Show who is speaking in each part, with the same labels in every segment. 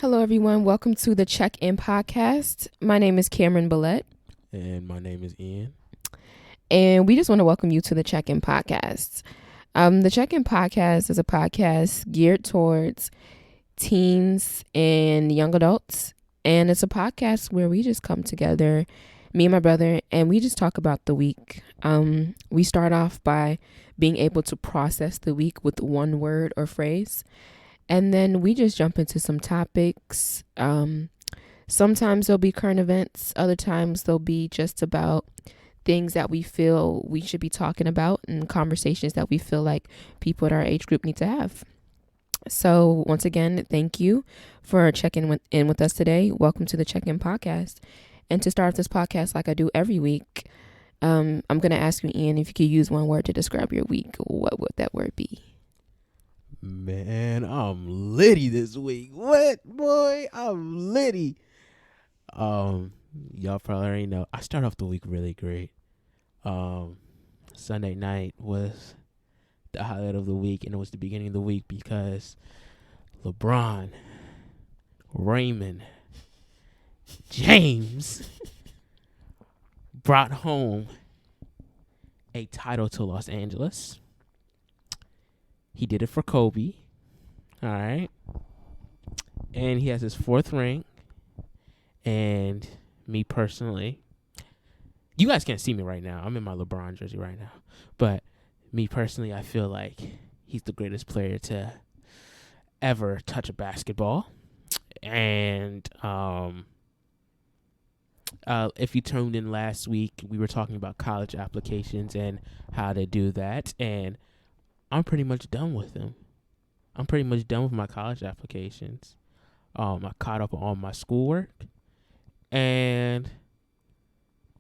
Speaker 1: Hello, everyone. Welcome to the Check-In Podcast. My name is Cameron Billette.
Speaker 2: And my name is Ian.
Speaker 1: And we just want to welcome you to the Check-In Podcast. The Check-In Podcast is a podcast geared towards teens and young adults. And it's a podcast where we just come together, me and my brother, and we just talk about the week. We start off by being able to process the week with one word or phrase. And then we just jump into some topics. Sometimes there'll be current events. Other times they'll be just about things that we feel we should be talking about and conversations that we feel like people in our age group need to have. So once again, thank you for checking in with us today. Welcome to the Check-In Podcast. And to start this podcast like I do every week, I'm going to ask you, Ian, if you could use one word to describe your week, what would that word be?
Speaker 2: Man, I'm litty this week. What, boy? I'm litty. Y'all probably already know. I start off the week really great. Sunday night was the highlight of the week, and it was the beginning of the week because LeBron, Raymond, James brought home a title to Los Angeles. He did it for Kobe. All right. And he has his fourth ring. And me personally, you guys can't see me right now. I'm in my LeBron jersey right now. But me personally, I feel like he's the greatest player to ever touch a basketball. And if you tuned in last week, we were talking about college applications and how to do that. And I'm pretty much done with them. I'm pretty much done with my college applications. I caught up on all my schoolwork. And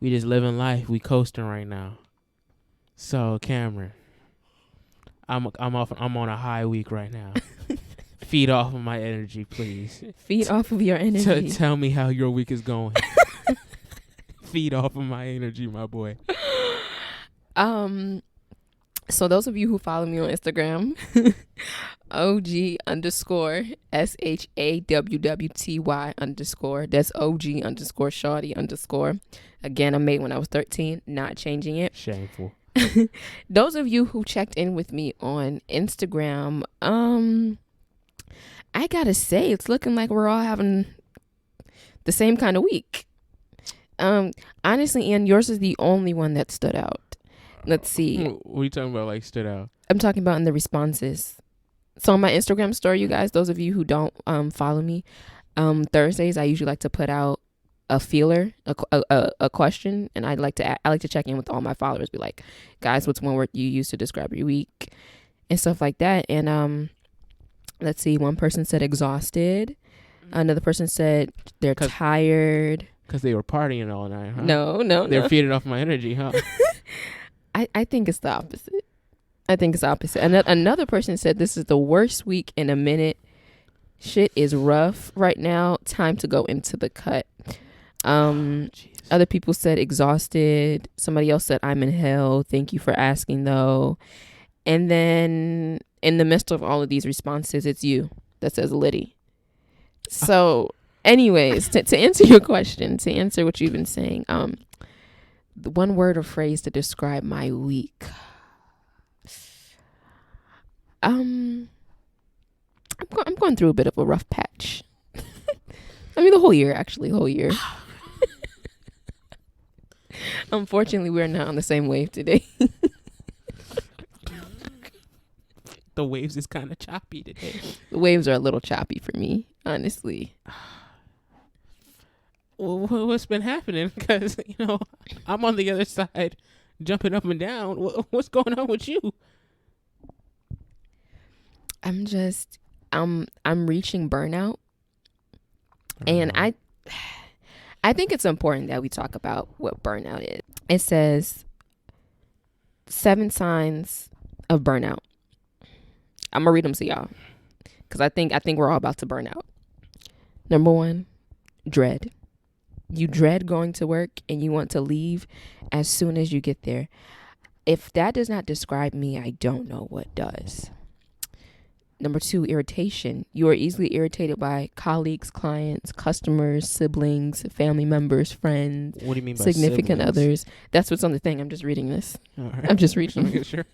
Speaker 2: we just living life. We coasting right now. So, Cameron, I'm on a high week right now. Feed off of my energy, please.
Speaker 1: Feed off of your energy.
Speaker 2: Tell me how your week is going. Feed off of my energy, my boy.
Speaker 1: So those of you who follow me on Instagram, OG_SHAWWTY_. That's OG_Shawty_. Again, I made when I was 13, not changing it.
Speaker 2: Shameful.
Speaker 1: Those of you who checked in with me on Instagram, I gotta say, it's looking like we're all having the same kind of week. Honestly, Ian, yours is the only one that stood out. Let's see.
Speaker 2: What are you talking about, like, stood out?
Speaker 1: I'm talking about in the responses. So on my Instagram story, you guys, those of you who don't follow me, Thursdays I usually like to put out a feeler, a question, and I like to check in with all my followers, be like, guys, what's one word you use to describe your week and stuff like that. And let's see, one person said exhausted, another person said they're tired
Speaker 2: because they were partying all night, huh?
Speaker 1: No,
Speaker 2: they're feeding off my energy, huh?
Speaker 1: I think it's the opposite. And another person said this is the worst week in a minute. Shit is rough right now. Time to go into the cut. Other people said exhausted. Somebody else said I'm in hell. Thank you for asking though. And then in the midst of all of these responses, it's you that says Liddy. So anyways, to answer your question, to answer what you've been saying, the one word or phrase to describe my week. I'm going through a bit of a rough patch. I mean, the whole year. Unfortunately, we're not on the same wave today.
Speaker 2: The waves is kind of choppy today.
Speaker 1: The waves are a little choppy for me, honestly.
Speaker 2: Well, what's been happening? Because, I'm on the other side jumping up and down. What's going on with you?
Speaker 1: I'm reaching burnout. And I think it's important that we talk about what burnout is. It says 7 signs of burnout. I'm going to read them to y'all because I think we're all about to burn out. Number 1, dread. You dread going to work and you want to leave as soon as you get there. If that does not describe me, I don't know what does. Number 2, irritation. You are easily irritated by colleagues, clients, customers, siblings, family members, friends,
Speaker 2: What do you mean by
Speaker 1: significant
Speaker 2: siblings?
Speaker 1: others. That's what's on the thing. I'm just reading this.
Speaker 2: All right.
Speaker 1: I'm just reading.
Speaker 2: Sure.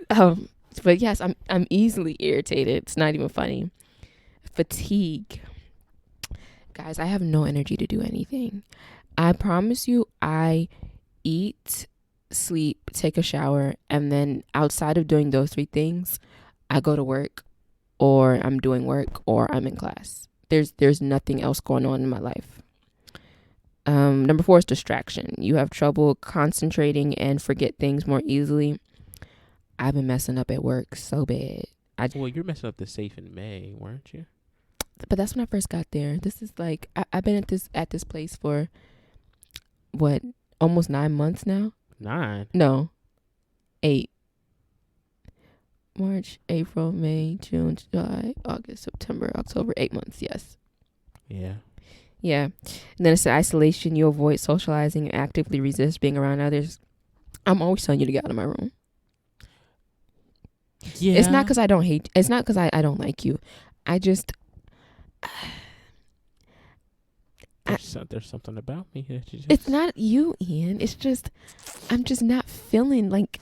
Speaker 1: But yes, I'm easily irritated. It's not even funny. Fatigue. Guys, I have no energy to do anything. I promise you, I eat, sleep, take a shower, and then outside of doing those 3 things, I go to work, or I'm doing work, or I'm in class. There's nothing else going on in my life. Number 4 is distraction. You have trouble concentrating and forget things more easily. I've been messing up at work so bad.
Speaker 2: Well, you're messing up the safe in May, weren't you?
Speaker 1: But that's when I first got there. This is like I've been at this place for what, almost 9 months now.
Speaker 2: 9?
Speaker 1: No, 8. March, April, May, June, July, August, September, October. 8 months. Yes.
Speaker 2: Yeah.
Speaker 1: Yeah. And then it's the isolation. You avoid socializing and actively resist being around others. I'm always telling you to get out of my room.
Speaker 2: Yeah.
Speaker 1: It's not because I don't hate. It's not because I don't like you. I just.
Speaker 2: There's something about me that you just...
Speaker 1: It's not you, Ian. It's just I'm just not feeling like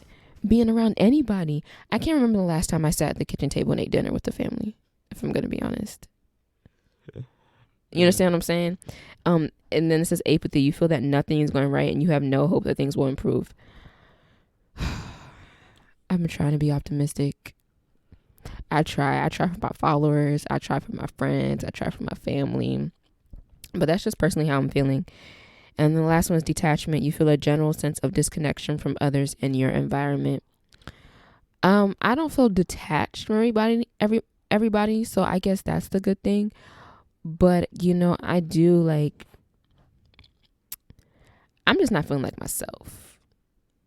Speaker 1: being around anybody. I can't remember the last time I sat at the kitchen table and ate dinner with the family, if I'm gonna be honest. You understand what I'm saying? And then it says apathy. You feel that nothing is going right and you have no hope that things will improve. I've been trying to be optimistic. I try for my followers. I try for my friends. I try for my family. But that's just personally how I'm feeling. And the last one is detachment. You feel a general sense of disconnection from others in your environment. I don't feel detached from everybody, so I guess that's the good thing. But I do like. I'm just not feeling like myself.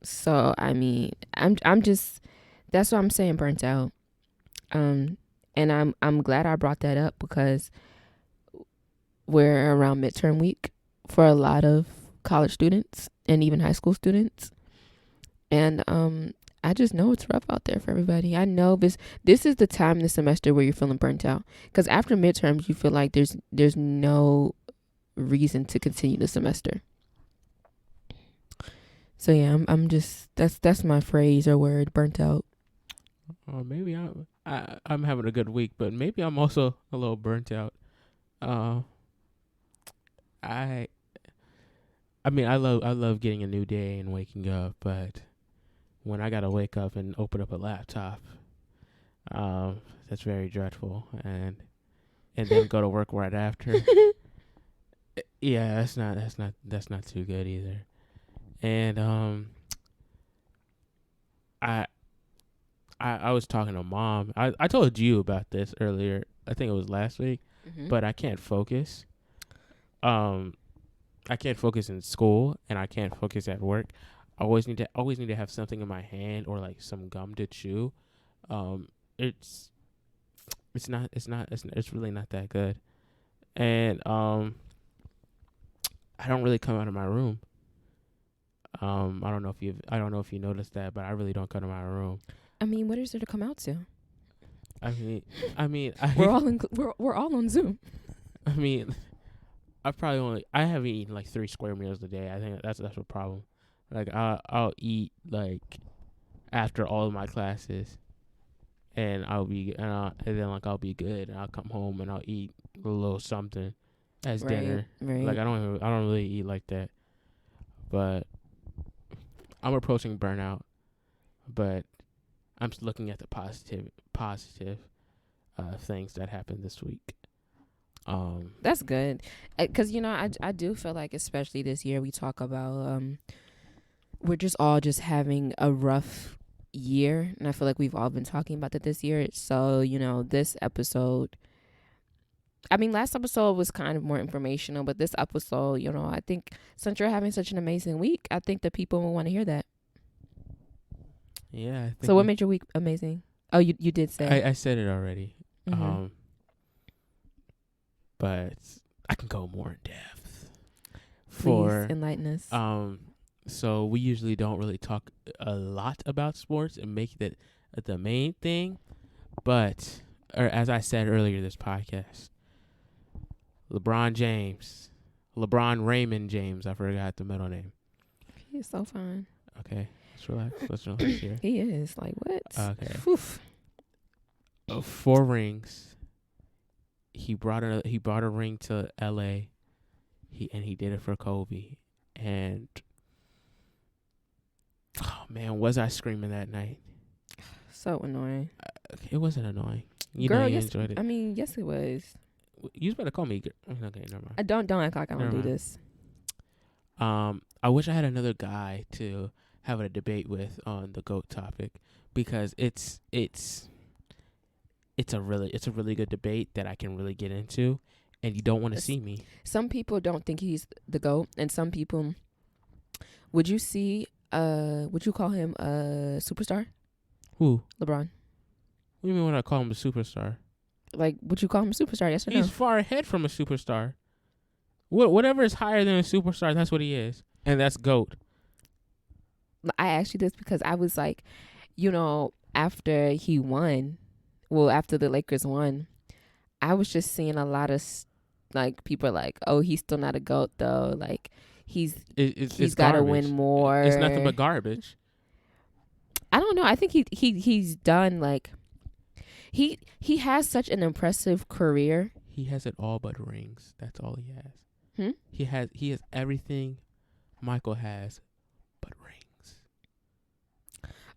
Speaker 1: So I mean, I'm just. That's what I'm saying. Burnt out. And I'm glad I brought that up because we're around midterm week for a lot of college students and even high school students. And I just know it's rough out there for everybody. I know this is the time in the semester where you're feeling burnt out. Because after midterms, you feel like there's no reason to continue the semester. So yeah, I'm just that's my phrase or word, burnt out.
Speaker 2: Or maybe I'm having a good week, but maybe I'm also a little burnt out. I mean, I love getting a new day and waking up, but when I gotta wake up and open up a laptop, that's very dreadful, and then go to work right after. Yeah, that's not too good either. And I was talking to Mom. I told you about this earlier. I think it was last week, but I can't focus. I can't focus in school and I can't focus at work. I always need to have something in my hand or like some gum to chew. It's really not that good. And I don't really come out of my room. I don't know if you noticed that, but I really don't come to my room.
Speaker 1: I mean, what is there to come out to?
Speaker 2: I mean,
Speaker 1: we're all on Zoom.
Speaker 2: I mean, I haven't eaten like 3 square meals a day. I think that's a problem. Like I'll eat like after all of my classes, and I'll be be good. And I'll come home and I'll eat a little something as dinner.
Speaker 1: Right.
Speaker 2: Like I don't really eat like that. But I'm approaching burnout. But I'm just looking at the positive things that happened this week.
Speaker 1: That's good, because I do feel like, especially this year, we talk about we're just all just having a rough year, and I feel like we've all been talking about that this year. So this episode, I mean, last episode was kind of more informational, but this episode, I think since you're having such an amazing week, I think the people will want to hear that.
Speaker 2: Yeah.
Speaker 1: So what made your week amazing? Oh, you did say.
Speaker 2: I said it already.
Speaker 1: Mm-hmm.
Speaker 2: But I can go more in depth.
Speaker 1: Please enlighten us.
Speaker 2: So we usually don't really talk a lot about sports and make that the main thing. But, or as I said earlier this podcast, LeBron Raymond James. I forgot the middle name.
Speaker 1: He's so fine.
Speaker 2: Okay, let's relax. Let's relax here.
Speaker 1: He is. Like, what?
Speaker 2: Okay.
Speaker 1: Oof.
Speaker 2: 4 rings. He brought a ring to L.A. He did it for Kobe. And oh man, was I screaming that night?
Speaker 1: So annoying.
Speaker 2: It wasn't annoying. You
Speaker 1: Girl,
Speaker 2: know, you
Speaker 1: yes,
Speaker 2: enjoyed it.
Speaker 1: I mean, yes, it was.
Speaker 2: You better call me. Okay, never mind.
Speaker 1: I don't act like I don't
Speaker 2: Never
Speaker 1: do
Speaker 2: mind.
Speaker 1: this.
Speaker 2: I wish I had another guy to have a debate with on the GOAT topic, because it's a really good debate that I can really get into, and you don't want to see me.
Speaker 1: Some people don't think he's the GOAT, and some people, would you call him a superstar?
Speaker 2: Who?
Speaker 1: LeBron.
Speaker 2: What do you mean when I call him a superstar?
Speaker 1: Like, would you call him a superstar? Yes or no?
Speaker 2: He's far ahead from a superstar. Whatever is higher than a superstar, that's what he is, and that's GOAT.
Speaker 1: I asked you this because I was like, after he won, after the Lakers won, I was just seeing a lot of like people are like, oh, he's still not a GOAT though. Like he's got to win more.
Speaker 2: It's nothing but garbage.
Speaker 1: I don't know. I think he's done like he has such an impressive career.
Speaker 2: He has it all but rings. That's all he has. He has everything Michael has but rings.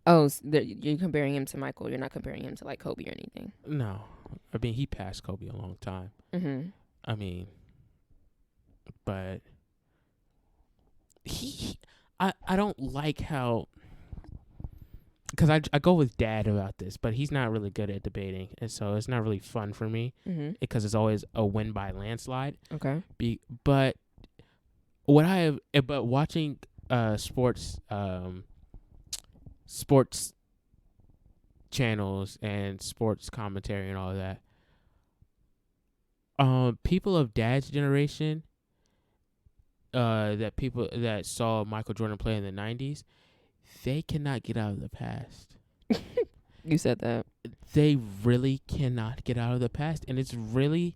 Speaker 1: Oh, so you're comparing him to Michael. You're not comparing him to like Kobe or anything.
Speaker 2: No, I mean he passed Kobe a long time.
Speaker 1: Mm-hmm.
Speaker 2: I mean, but I don't like how, because I go with Dad about this, but he's not really good at debating, and so it's not really fun for me, because it's always a win by landslide.
Speaker 1: Okay.
Speaker 2: But watching sports channels and sports commentary and all of that, people of Dad's generation, that saw Michael Jordan play in the 90s, they cannot get out of the past.
Speaker 1: You said that.
Speaker 2: They really cannot get out of the past, and it's really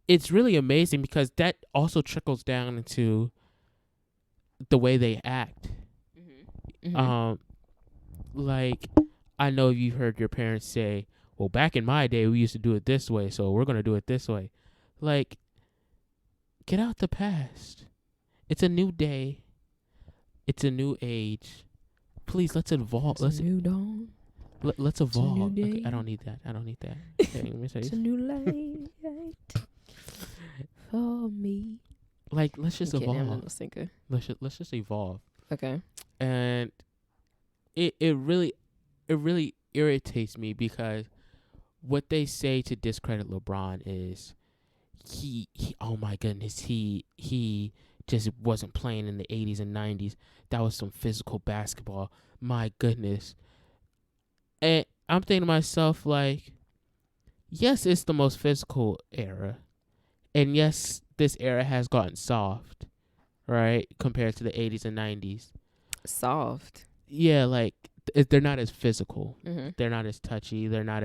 Speaker 2: amazing, because that also trickles down into the way they act. Like, I know you've heard your parents say, well, back in my day we used to do it this way, so we're going to do it this way. Like, get out the past. It's a new day. It's a new age. Please, let's evolve.
Speaker 1: It's a new dawn.
Speaker 2: Let's evolve.
Speaker 1: It's a new day.
Speaker 2: Okay, I don't need that. Okay, let me say
Speaker 1: it's a new light for me.
Speaker 2: Like, let's just evolve. Let's just evolve.
Speaker 1: Okay.
Speaker 2: And it really irritates me, because what they say to discredit LeBron is he oh my goodness, he just wasn't playing in the 80s and 90s. That was some physical basketball. My goodness. And I'm thinking to myself, like, yes, it's the most physical era. And yes, this era has gotten soft, right, compared to the 80s and 90s.
Speaker 1: Soft?
Speaker 2: Yeah, like, they're not as physical.
Speaker 1: Mm-hmm.
Speaker 2: They're not as touchy. They're not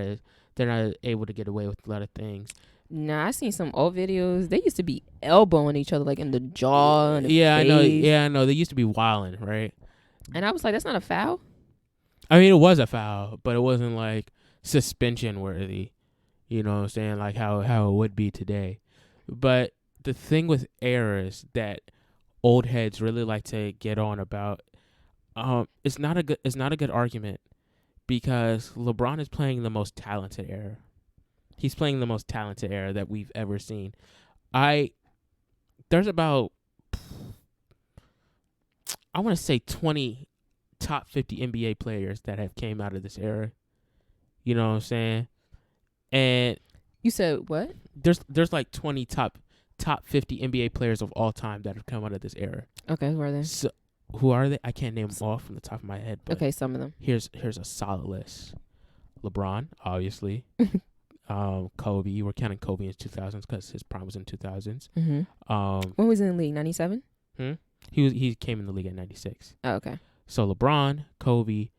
Speaker 2: able to get away with a lot of things.
Speaker 1: Nah, I seen some old videos. They used to be elbowing each other, like, in the jaw and the face.
Speaker 2: I know. They used to be wilding, right?
Speaker 1: And I was like, that's not a foul?
Speaker 2: I mean, it was a foul, but it wasn't, like, suspension worthy. You know what I'm saying? Like how it would be today. But the thing with eras that old heads really like to get on about, it's not a good argument, because LeBron is playing the most talented era. He's playing the most talented era that we've ever seen. There's about, I want to say 20 top 50 NBA players that have came out of this era. You know what I'm saying? And
Speaker 1: you said what?
Speaker 2: There's like 20 top 50 NBA players of all time that have come out of this era.
Speaker 1: Okay, who are they?
Speaker 2: So, who are they? I can't name them all from the top of my head. But
Speaker 1: okay, some of them.
Speaker 2: Here's a solid list. LeBron, obviously. Kobe. We're counting Kobe in 2000s because his prime was in 2000s.
Speaker 1: Mm-hmm. When was he in the league? 97?
Speaker 2: He came in the league at 96.
Speaker 1: Oh, okay.
Speaker 2: So LeBron, Kobe,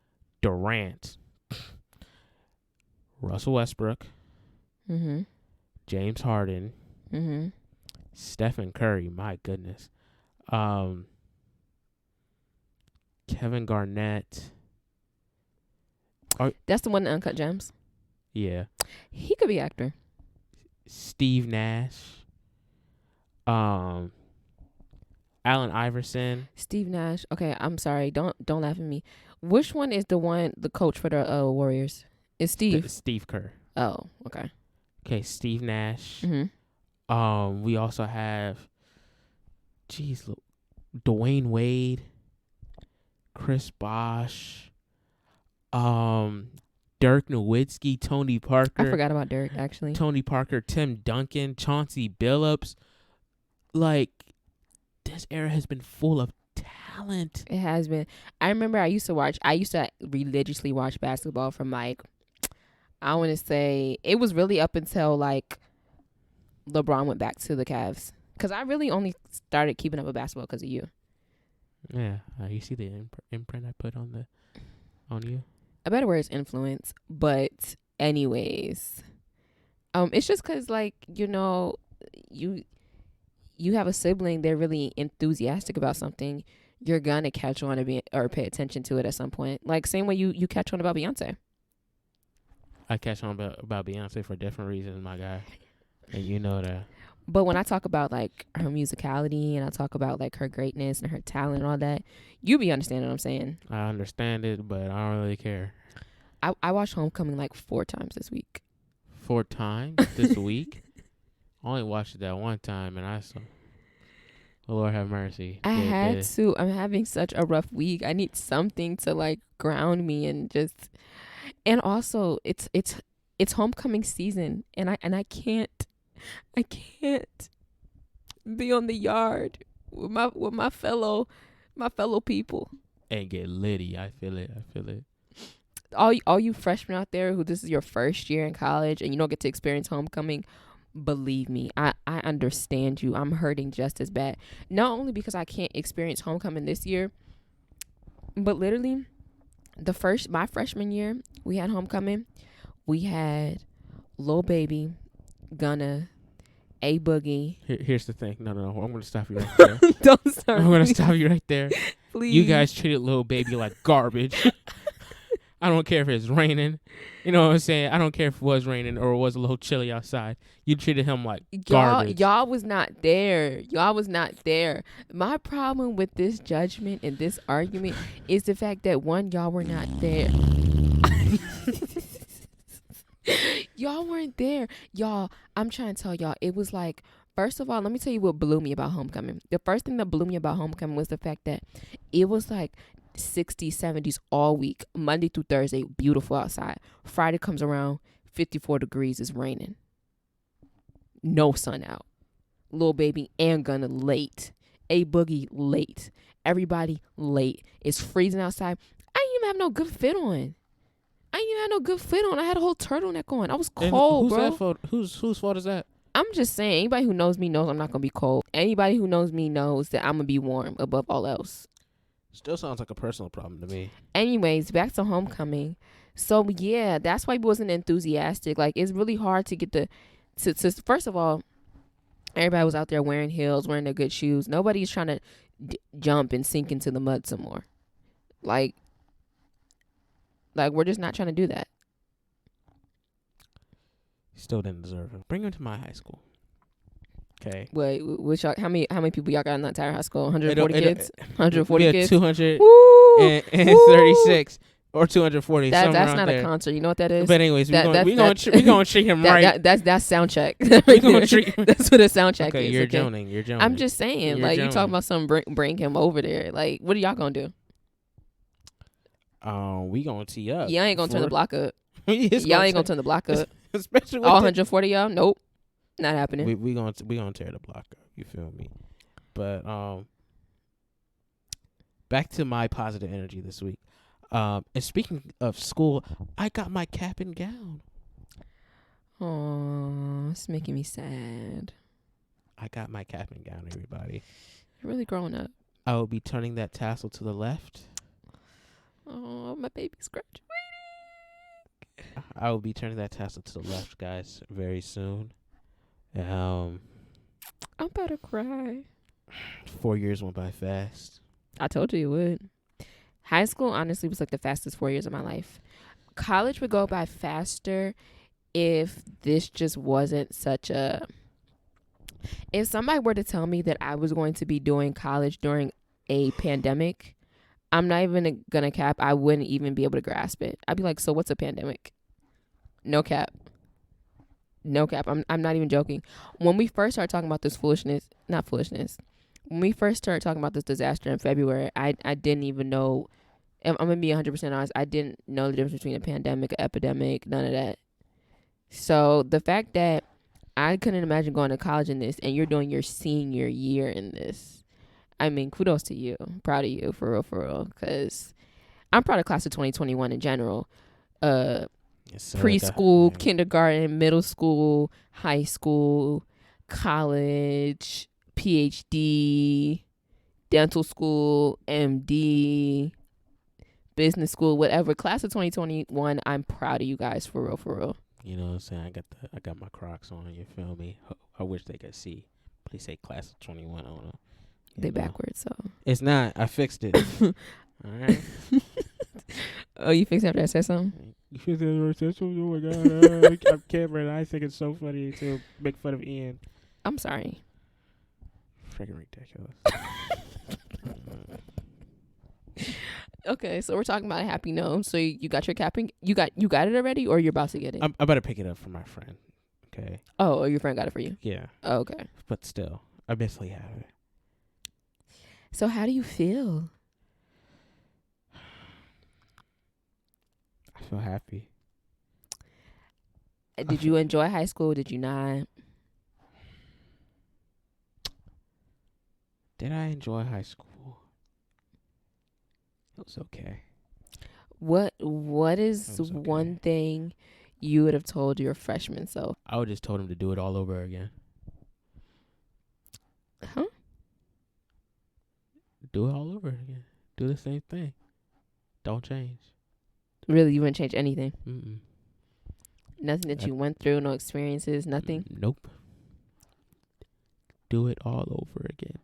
Speaker 2: Durant, Russell Westbrook,
Speaker 1: Mm-hmm.
Speaker 2: James Harden,
Speaker 1: Mm-hmm.
Speaker 2: Stephen Curry. My goodness. Kevin Garnett.
Speaker 1: That's the one, the Uncut Gems.
Speaker 2: Yeah.
Speaker 1: He could be actor.
Speaker 2: Steve Nash. Allen Iverson.
Speaker 1: Steve Nash. Okay, I'm sorry. Don't laugh at me. Which one is the coach for the Warriors? It's Steve.
Speaker 2: Steve Kerr.
Speaker 1: Oh, okay.
Speaker 2: Okay, Steve Nash.
Speaker 1: Mm-hmm.
Speaker 2: We also have, Dwayne Wade, Chris Bosh, Dirk Nowitzki, Tony Parker.
Speaker 1: I forgot about Dirk, actually.
Speaker 2: Tony Parker, Tim Duncan, Chauncey Billups. Like, this era has been full of talent.
Speaker 1: It has been. I remember I used to religiously watch basketball from like, I want to say, it was really up until like LeBron went back to the Cavs. Because I really only started keeping up with basketball because of you.
Speaker 2: Yeah, you see the imprint I put on you?
Speaker 1: A better word is influence. But anyways, it's just because, like, you know, you have a sibling, they're really enthusiastic about something, you're gonna catch on or pay attention to it at some point. Like, same way you catch on about Beyonce.
Speaker 2: I catch on about Beyonce for different reasons, my guy. And you know that.
Speaker 1: But when I talk about, like, her musicality and I talk about, like, her greatness and her talent and all that, you be understanding what I'm saying.
Speaker 2: I understand it, but I don't really care.
Speaker 1: I watched Homecoming like 4 times this week.
Speaker 2: 4 times this week? I only watched it that one time, and I saw. The Lord have mercy.
Speaker 1: I had to. I'm having such a rough week. I need something to, like, ground me and just. And also, it's homecoming season, and I can't be on the yard with my fellow people.
Speaker 2: And get litty. I feel it.
Speaker 1: All you freshmen out there who this is your first year in college and you don't get to experience homecoming, believe me, I understand you. I'm hurting just as bad. Not only because I can't experience homecoming this year, but literally my freshman year, we had homecoming. We had Lil Baby, Gunna, A Boogie.
Speaker 2: Here's the thing. No. I'm going to stop you right there.
Speaker 1: Don't start.
Speaker 2: I'm going to stop you right there.
Speaker 1: Please.
Speaker 2: You guys treated Lil Baby like garbage. I don't care if it's raining. You know what I'm saying? I don't care if it was raining or it was a little chilly outside. You treated him like garbage.
Speaker 1: Y'all was not there. My problem with this judgment and this argument is the fact that, one, y'all were not there. Y'all weren't there. Y'all, I'm trying to tell y'all, it was like, first of all, let me tell you what blew me about homecoming. The first thing that blew me about homecoming was the fact that it was like 60s, 70s all week, Monday through Thursday, beautiful outside. Friday comes around, 54 degrees, is raining. No sun out. Lil Baby and Gunna late. A Boogie late. Everybody late. It's freezing outside. I didn't even have no good fit on. I had a whole turtleneck on. I was cold,
Speaker 2: who's
Speaker 1: bro.
Speaker 2: That fault? Whose fault is that?
Speaker 1: I'm just saying, anybody who knows me knows I'm not going to be cold. Anybody who knows me knows that I'm going to be warm above all else.
Speaker 2: Still sounds like a personal problem to me.
Speaker 1: Anyways, back to homecoming. So, yeah, that's why he wasn't enthusiastic. Like, it's really hard to get to first of all, everybody was out there wearing heels, wearing their good shoes. Nobody's trying to jump and sink into the mud some more. Like, we're just not trying to do that.
Speaker 2: Still didn't deserve it. Bring him to my high school. Okay.
Speaker 1: Wait, which how many people y'all got in that entire high school? 140 kids? 140
Speaker 2: we
Speaker 1: kids?
Speaker 2: 236 or 240.
Speaker 1: That's
Speaker 2: around
Speaker 1: not
Speaker 2: there.
Speaker 1: a concert. You know what that is?
Speaker 2: But anyways, we're going to treat him right.
Speaker 1: That's sound check.
Speaker 2: We're going to treat him.
Speaker 1: That's what a sound check
Speaker 2: Okay,
Speaker 1: is.
Speaker 2: you're joning.
Speaker 1: I'm just saying,
Speaker 2: You're
Speaker 1: like,
Speaker 2: joning.
Speaker 1: you talking about something, bring him over there. Like, what are y'all going to do?
Speaker 2: We going to tee up.
Speaker 1: Y'all ain't going to turn the block up. Y'all ain't going to turn the block up.
Speaker 2: Especially with
Speaker 1: all 140 y'all? Nope. Not happening.
Speaker 2: We gonna tear the block up. You feel me? But back to my positive energy this week. And speaking of school, I got my cap and gown.
Speaker 1: Oh, it's making me sad.
Speaker 2: I got my cap and gown, everybody.
Speaker 1: You're really growing up.
Speaker 2: I will be turning that tassel to the left.
Speaker 1: Oh, my baby's graduating.
Speaker 2: I will be turning that Tesla to the left, guys, very soon. Um,
Speaker 1: I'm about to cry.
Speaker 2: 4 years went by fast.
Speaker 1: I told you it would. High school honestly was like the fastest 4 years of my life. College would go by faster if this just wasn't such a. If somebody were to tell me that I was going to be doing college during a pandemic, I'm not even gonna cap. I wouldn't even be able to grasp it. I'd be like, so what's a pandemic? No cap. No cap. I'm not even joking. When we first started talking about this not foolishness. When we first started talking about this disaster in February, I didn't even know. I'm gonna be 100% honest. I didn't know the difference between a pandemic, an epidemic, none of that. So the fact that I couldn't imagine going to college in this, and you're doing your senior year in this. I mean, kudos to you. I'm proud of you, for real. Because I'm proud of class of 2021 in general.
Speaker 2: Yes, sir,
Speaker 1: Preschool,
Speaker 2: definitely.
Speaker 1: kindergarten, middle school, high school, college, PhD, dental school, MD, business school, whatever. Class of 2021, I'm proud of you guys, for real.
Speaker 2: You know what I'm saying? I got my Crocs on. You feel me? I wish they could see. Please say class of 21. I don't know.
Speaker 1: They backwards, so.
Speaker 2: It's not. I fixed it. All right.
Speaker 1: Oh, you fixed it after I said something?
Speaker 2: You fixed it. Oh my god! I'm Cameron. I think it's so funny to make fun of Ian.
Speaker 1: I'm sorry.
Speaker 2: Freaking ridiculous.
Speaker 1: Okay, so we're talking about a happy note. So you got your capping? You got it already, or you're about to get it?
Speaker 2: I'm about to pick it up from my friend. Okay.
Speaker 1: Oh, your friend got it for you?
Speaker 2: Yeah.
Speaker 1: Oh, okay.
Speaker 2: But still, I basically have it.
Speaker 1: So how do you feel?
Speaker 2: I feel happy.
Speaker 1: Did you enjoy high school? Did you not?
Speaker 2: Did I enjoy high school? It was okay.
Speaker 1: What is
Speaker 2: okay.
Speaker 1: one thing you would have told your freshman self?
Speaker 2: I would just told him to do it all over again.
Speaker 1: Huh?
Speaker 2: Do it all over again. Do the same thing. Don't change.
Speaker 1: Really, you wouldn't change anything?
Speaker 2: Mm-mm.
Speaker 1: Nothing that you went through, no experiences, nothing?
Speaker 2: Nope. Do it all over again.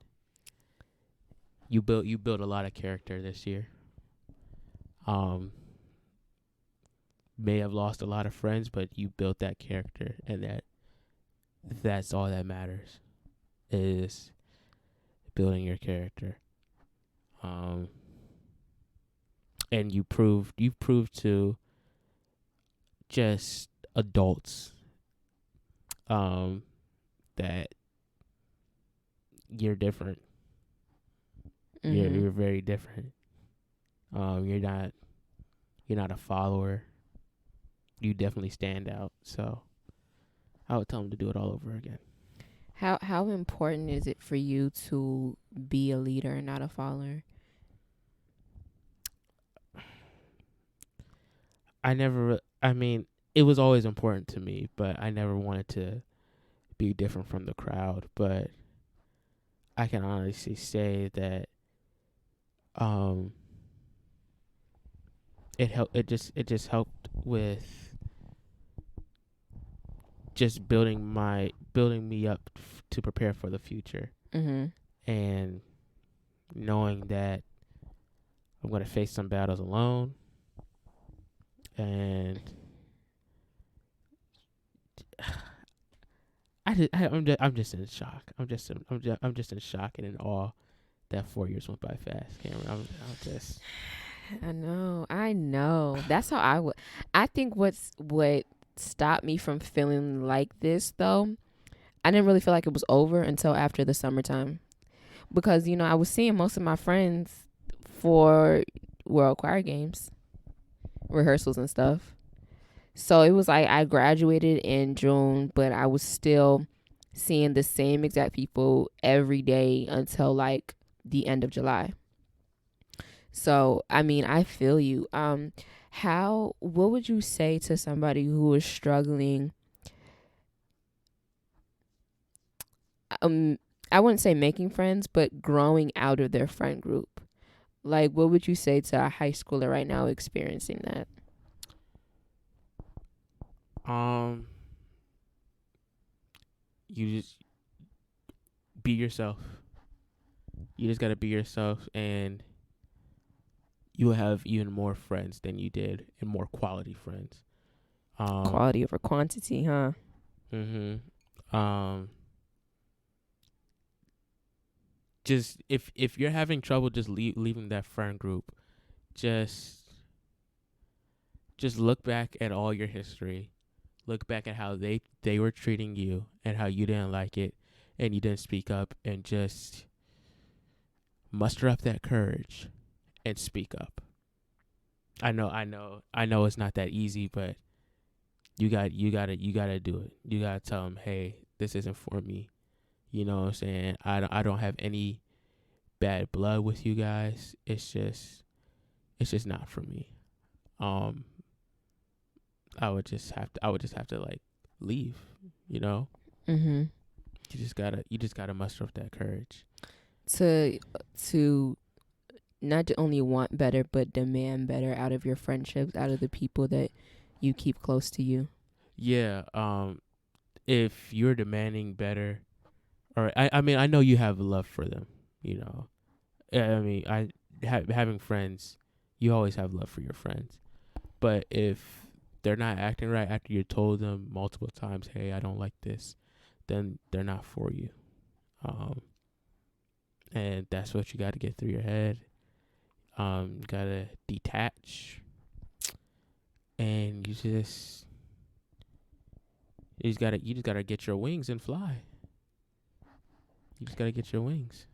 Speaker 2: You built a lot of character this year. May have lost a lot of friends, but you built that character, and that's all that matters, is building your character. And you've proved to just adults that you're different.
Speaker 1: Mm-hmm.
Speaker 2: You're very different. You're not a follower. You definitely stand out. So I would tell him to do it all over again.
Speaker 1: How important is it for you to be a leader and not a follower?
Speaker 2: It was always important to me, but I never wanted to be different from the crowd. But I can honestly say that it just helped with just building me up to prepare for the future.
Speaker 1: Mm-hmm.
Speaker 2: And knowing that I'm going to face some battles alone, and I'm just in shock. I'm just in shock and in awe that 4 years went by fast, Cameron. I'm just.
Speaker 1: I know. That's how I would. I think what stopped me from feeling like this, though, I didn't really feel like it was over until after the summertime, because I was seeing most of my friends for World Choir Games rehearsals and stuff. So it was like I graduated in June, but I was still seeing the same exact people every day until like the end of July. So, I mean, I feel you. What would you say to somebody who is struggling? I wouldn't say making friends, but growing out of their friend group. Like, what would you say to a high schooler right now experiencing that?
Speaker 2: Um, you just be yourself. You just gotta be yourself, and you will have even more friends than you did, and more quality friends.
Speaker 1: Quality over quantity, huh?
Speaker 2: Mm-hmm. Just if you're having trouble just leaving that friend group, just just look back at all your history. Look back at how they were treating you and how you didn't like it and you didn't speak up, and just muster up that courage and speak up. I know it's not that easy, but you gotta do it. You gotta tell them, hey, this isn't for me. You know what I'm saying? I don't have any bad blood with you guys. It's just not for me. Um, I would just have to like leave. You know,
Speaker 1: Mm-hmm.
Speaker 2: you just gotta muster up that courage.
Speaker 1: To to not to only want better, but demand better out of your friendships, out of the people that you keep close to you.
Speaker 2: Yeah. If you're demanding better, or I mean, I know you have love for them. You know, I mean, having friends, you always have love for your friends. But if they're not acting right after you told them multiple times, hey, I don't like this, then they're not for you. Um, and that's what you got to get through your head. Gotta detach, and you just gotta get your wings and fly. You just gotta get your wings.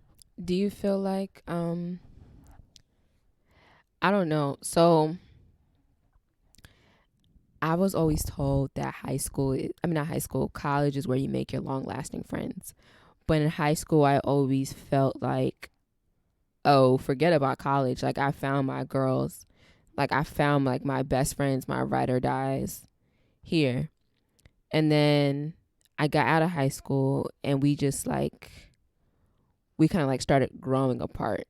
Speaker 1: Do you feel like I don't know. So I was always told that not high school, college is where you make your long lasting friends. But in high school, I always felt like, oh, forget about college. Like, I found my girls. Like, I found like my best friends, my ride or dies here. And then I got out of high school and we kind of like started growing apart.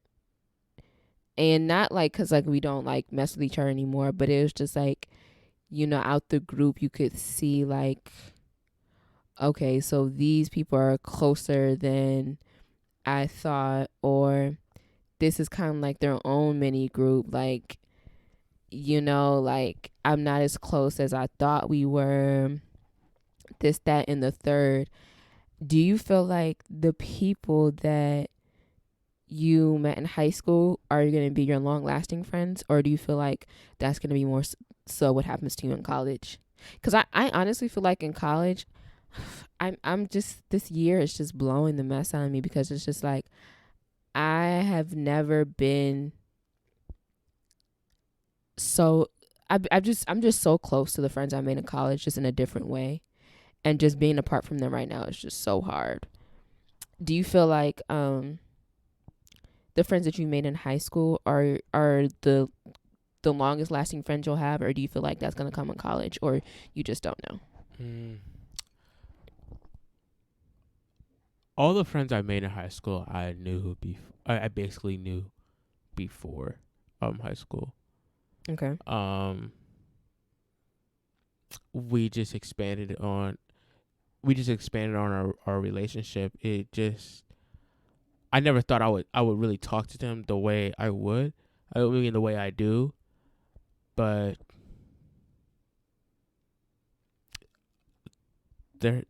Speaker 1: And not like because like we don't like mess with each other anymore, but it was just like, out the group, you could see like, okay, so these people are closer than I thought, or this is kind of like their own mini group. Like, like I'm not as close as I thought we were, this, that, and the third. Do you feel like the people that you met in high school are going to be your long lasting friends, or do you feel like that's going to be more so what happens to you in college? Because I honestly feel like in college, I'm just, this year is just blowing the mess out of me, because it's just like I have never been so I'm just so close to the friends I made in college, just in a different way, and just being apart from them right now is just so hard. Do you feel like the friends that you made in high school are the longest lasting friends you'll have, or do you feel like that's gonna come in college, or you just don't know?
Speaker 2: Mm. All the friends I made in high school, I basically knew before high school.
Speaker 1: Okay.
Speaker 2: Um, we just expanded on our relationship. I never thought I would really talk to them the way I would. I mean, the way I do, but they're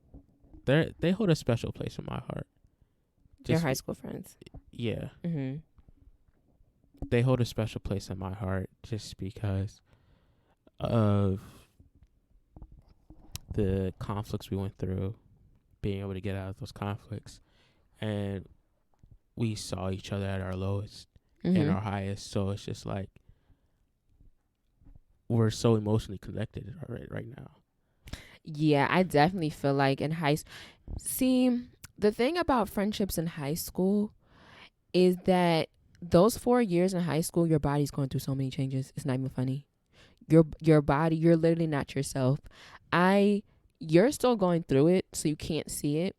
Speaker 2: they hold a special place in my heart.
Speaker 1: Your
Speaker 2: Just
Speaker 1: high school friends.
Speaker 2: yeah,
Speaker 1: Mm-hmm.
Speaker 2: they hold a special place in my heart just because of the conflicts we went through, being able to get out of those conflicts, and we saw each other at our lowest and
Speaker 1: Mm-hmm.
Speaker 2: our highest. So it's just like we're so emotionally connected right now.
Speaker 1: Yeah, I definitely feel like in see, the thing about friendships in high school is that those 4 years in high school, your body's going through so many changes. It's not even funny. Your body, you're literally not yourself. You're still going through it, so you can't see it.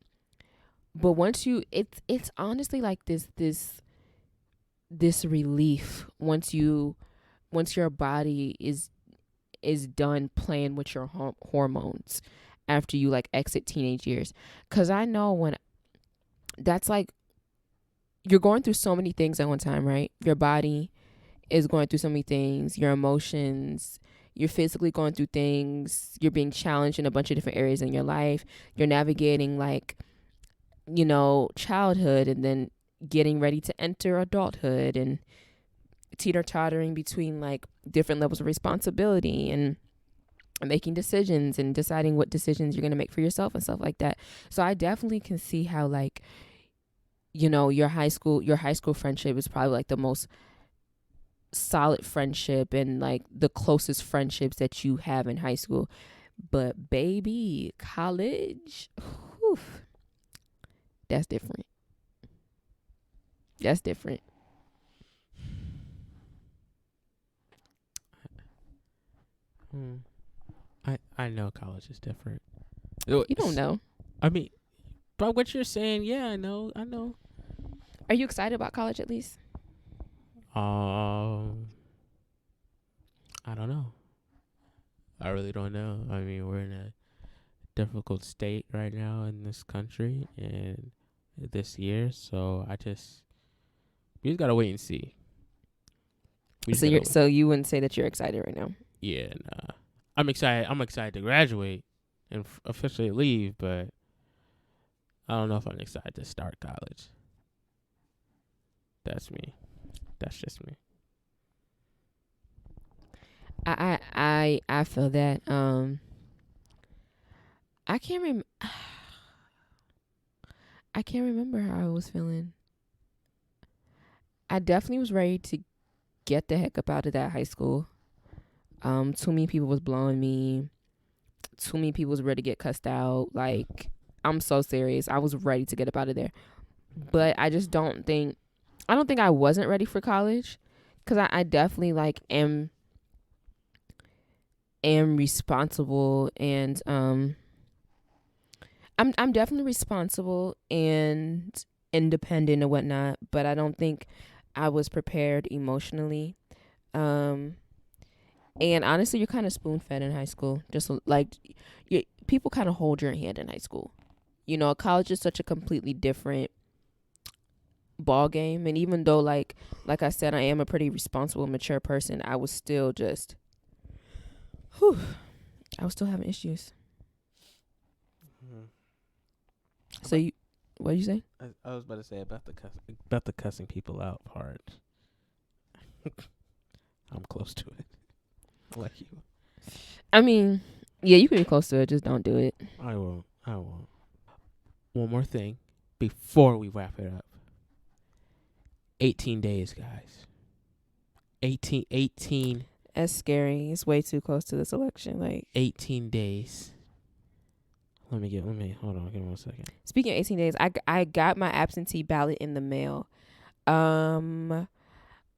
Speaker 1: But once it's honestly like this this relief once your body is done playing with your hormones after you like exit teenage years. Cause I know when that's like you're going through so many things at one time, right? Your body is going through so many things, your emotions, you're physically going through things, you're being challenged in a bunch of different areas in your life. You're navigating like, childhood and then getting ready to enter adulthood and teeter tottering between like different levels of responsibility and making decisions and deciding what decisions you're going to make for yourself and stuff like that. So I definitely can see how like your high school friendship is probably like the most solid friendship and like the closest friendships that you have in high school. But baby, college, whew, that's different. That's different.
Speaker 2: I know college is different.
Speaker 1: You don't know.
Speaker 2: I mean, but what you're saying, yeah, I know.
Speaker 1: Are you excited about college at least?
Speaker 2: I don't know. I really don't know. I mean, we're in a difficult state right now in this country and this year, so we just gotta wait and see.
Speaker 1: So you wouldn't say that you're excited right now?
Speaker 2: Yeah, nah. I'm excited. I'm excited to graduate and officially leave, but I don't know if I'm excited to start college. That's me. That's just me.
Speaker 1: I feel that. I can't remember how I was feeling. I definitely was ready to get the heck up out of that high school. Too many people was blowing me. Too many people was ready to get cussed out. Like, I'm so serious. I was ready to get up out of there. But I just don't think I wasn't ready for college. Cause I definitely like am responsible and I'm definitely responsible and independent and whatnot, but I don't think I was prepared emotionally. And honestly, you're kind of spoon fed in high school. Just like people kind of hold your hand in high school. College is such a completely different ball game. And even though, like I said, I am a pretty responsible, mature person, I was still just, I was still having issues. So what did you say?
Speaker 2: I was about to say about the cussing people out part. I'm close to it. Like you.
Speaker 1: I mean, yeah, you can be close to it. Just don't do it.
Speaker 2: I won't. One more thing before we wrap it up. 18 days, guys. 18.
Speaker 1: That's scary. It's way too close to this election. Like
Speaker 2: 18 days. Let me hold on. Give me 1 second.
Speaker 1: Speaking of 18 days, I got my absentee ballot in the mail. I'm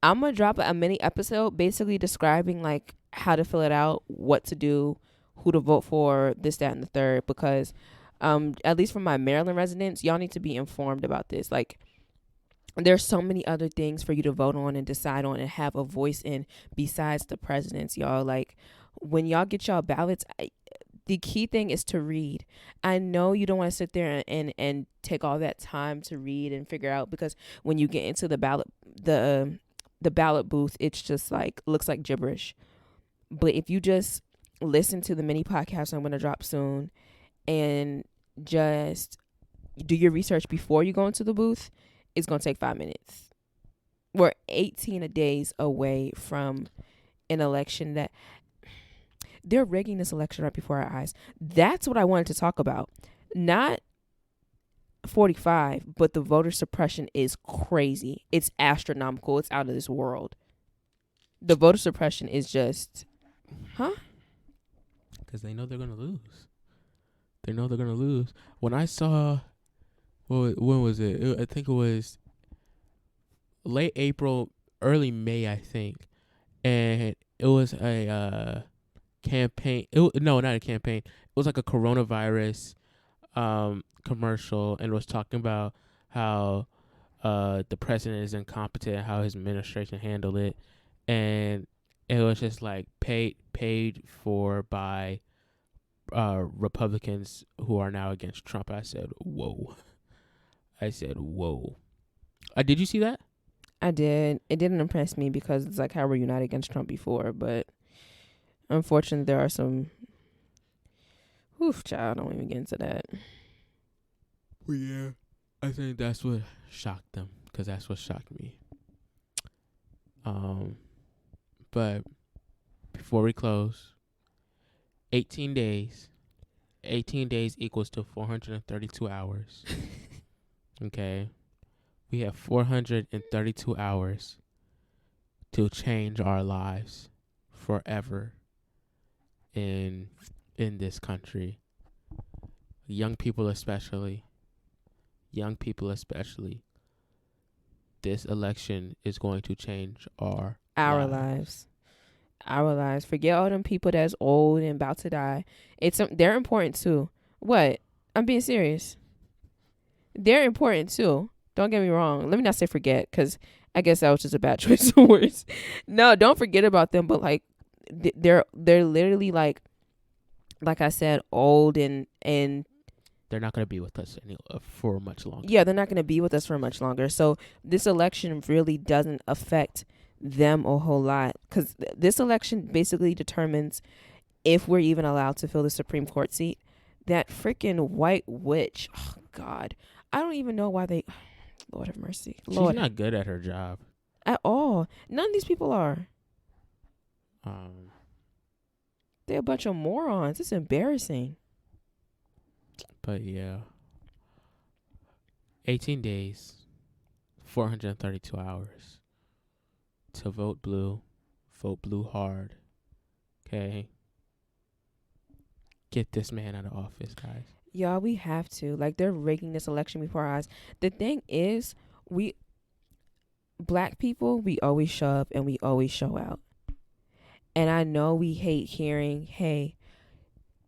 Speaker 1: gonna drop a mini episode basically describing like how to fill it out, what to do, who to vote for, this, that, and the third, because at least for my Maryland residents, y'all need to be informed about this. Like, there's so many other things for you to vote on and decide on and have a voice in besides the presidents, y'all. Like, when y'all get y'all ballots, the key thing is to read. I know you don't want to sit there and take all that time to read and figure out, because when you get into the ballot booth, it's just like looks like gibberish. But if you just listen to the mini podcast I'm going to drop soon and just do your research before you go into the booth, it's going to take 5 minutes. We're 18 days away from an election that they're rigging this election right before our eyes. That's what I wanted to talk about. Not 45, but the voter suppression is crazy. It's astronomical. It's out of this world. The voter suppression is just,
Speaker 2: Because they know they're going to lose. When I saw, when was it? I think it was late April, early May, I think. And it was a campaign. No, not a campaign. It was like a coronavirus commercial, and it was talking about how the president is incompetent, how his administration handled it, and it was just like paid for by Republicans who are now against Trump. I said, whoa. Did you see that?
Speaker 1: I did. It didn't impress me because it's like, how were you not against Trump before? But unfortunately, there are some. Oof, child, don't even get into that.
Speaker 2: Well, yeah. I think that's what shocked them, because that's what shocked me. But before we close, 18 days. 18 days equals to 432 hours. Okay. We have 432 hours to change our lives forever in this country. Young people especially. This election is going to change our
Speaker 1: lives. Our lives. Forget all them people that's old and about to die. They're important too. What? I'm being serious. They're important too. Don't get me wrong. Let me not say forget, because I guess that was just a bad choice of words. No, don't forget about them. But like, they're literally like I said, old and
Speaker 2: they're not going to be with us for much longer.
Speaker 1: Yeah, they're not going to be with us for much longer. So this election really doesn't affect them a whole lot, because this election basically determines if we're even allowed to fill the Supreme Court seat. That freaking white witch. Oh, God. I don't even know why they... Lord have mercy. Lord.
Speaker 2: She's not good at her job.
Speaker 1: At all. None of these people are. They're a bunch of morons. It's embarrassing.
Speaker 2: But yeah. 18 days. 432 hours. To vote blue. Vote blue hard. Okay? Get this man out of office, guys.
Speaker 1: Y'all, we have to. Like, they're rigging this election before our eyes. The thing is, black people, we always show up and we always show out. And I know we hate hearing, hey,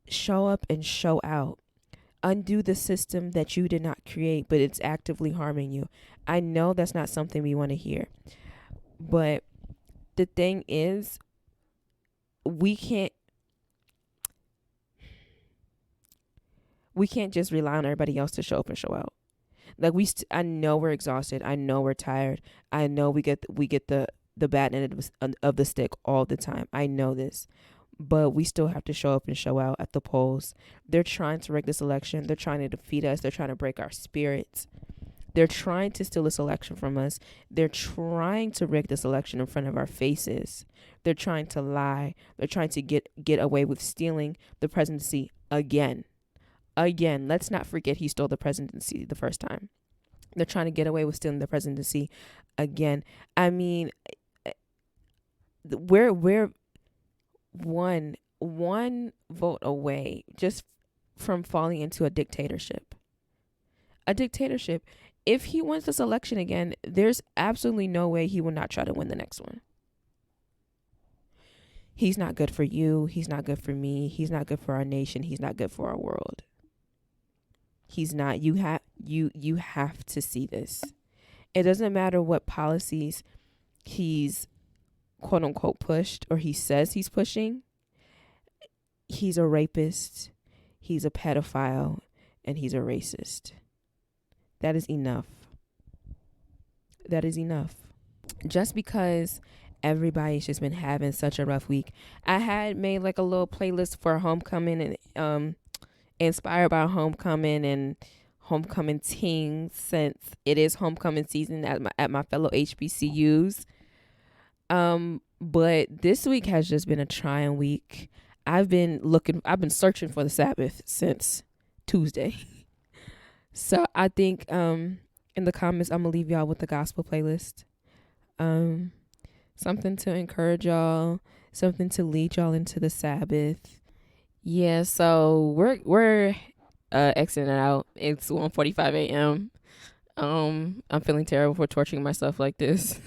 Speaker 1: show up and show out. Undo the system that you did not create, but it's actively harming you. I know that's not something we want to hear. But the thing is, we can't just rely on everybody else to show up and show out. Like, I know we're exhausted. I know we're tired. I know we get the bad end of the stick all the time. I know this. But we still have to show up and show out at the polls. They're trying to rig this election. They're trying to defeat us. They're trying to break our spirits. They're trying to steal this election from us. They're trying to rig this election in front of our faces. They're trying to lie. They're trying to get away with stealing the presidency again. Again, let's not forget he stole the presidency the first time. They're trying to get away with stealing the presidency again. I mean, we're one vote away just from falling into a dictatorship. A dictatorship. If he wins this election again, there's absolutely no way he will not try to win the next one. He's not good for you. He's not good for me. He's not good for our nation. He's not good for our world. He's not. You have to see this. It doesn't matter what policies he's quote unquote pushed or he says he's pushing. He's a rapist. He's a pedophile, and he's a racist. That is enough. That is enough. Just because everybody's just been having such a rough week. I had made like a little playlist for homecoming and inspired by homecoming and homecoming teens, since it is homecoming season at my fellow HBCUs. But this week has just been a trying week. I've been searching for the Sabbath since Tuesday. So I think in the comments I'm gonna leave y'all with the gospel playlist. Something to encourage y'all, something to lead y'all into the Sabbath. Yeah, so we're exiting out. It's 1:45 a.m. I'm feeling terrible for torturing myself like this.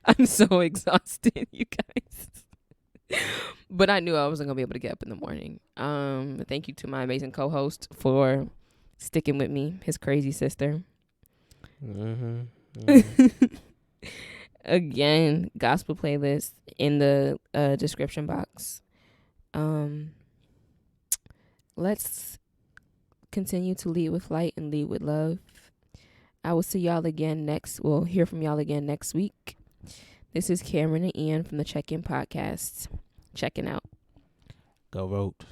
Speaker 1: I'm so exhausted, you guys. But I knew I wasn't gonna be able to get up in the morning. Thank you to my amazing co-host for sticking with me, his crazy sister. Again, gospel playlist in the description box. Let's continue to lead with light and lead with love. I will see y'all again we'll hear from y'all again next week. This is Cameron and Ian from the Check-In Podcast. Checking out.
Speaker 2: Go vote.